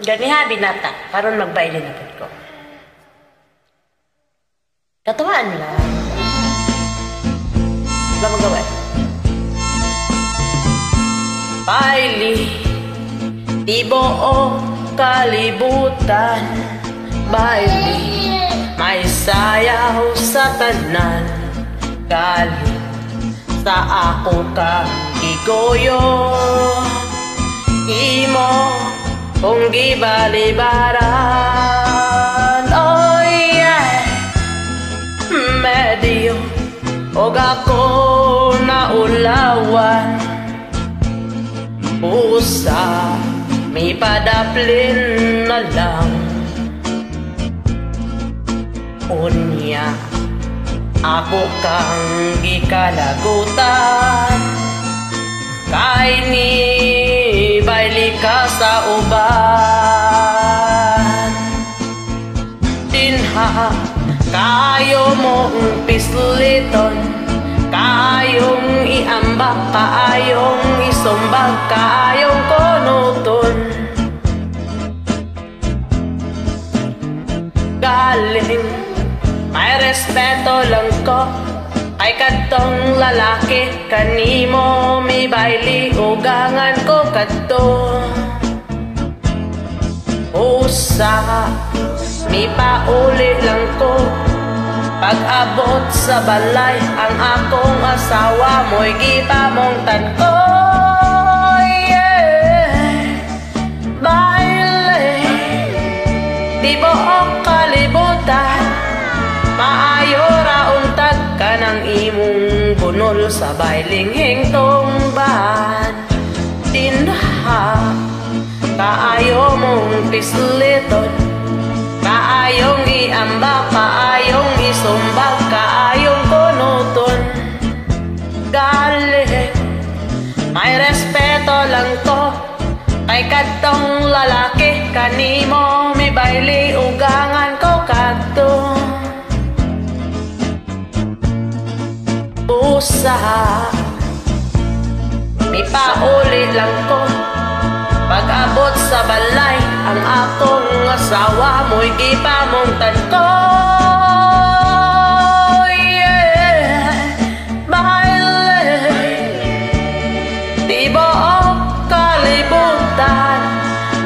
Ganiha binata, karon magbaile na pud ko. Katawaan lang. Wala mo gawin. Baili, tibo o kalibutan. Baili, may sayaw sa tanan. Galing sa ako kang igoyo. Imo kung gibalibaran. Oh yeah, medyo og ako na ulawan. Usa may padaplin na lang. Unya ako kang gikalagutan. Kay ni baili ka sa uban. Dinha kayo mong pisliton, kayong iambak, kaayong isumbag, kaayong konuton. Galing may respeto lang ko ay kadtong lalaki, kanimo mi baili ugangan ko kadto. Usa mi pauli lang ko pag-abot sa balay, ang akong asawa mo'y gipamongtan ko. Yeah, baile, tibo o kalibutan. Maayo ra untag ka ng imong bunol sa bailing hingtong bahan. Tindaha kaayo mong pisliton, kaayong iambak, kaayong isumbag, kaayong konuton. Galing may respeto lang to kay kadtong lalaki, kanimo mi baili ugangan ko kadto. Usa may pauli lang ko pag-abot sa balay, ang akong asawa mo'y gipamongtan ko. Yeah, baile, tibo o kalibutan.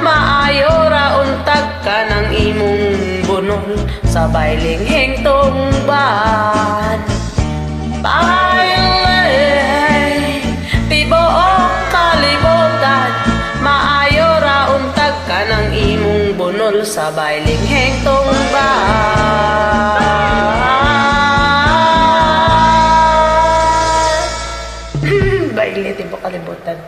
Maayo ra untag ka ng imong bunol sa bailing hingtong bahan. Baile, tibo o kalibutan. Maayo ra untag ka ng imong bunol sa bailing hingtong bahan. Baile, tibo kalibutan.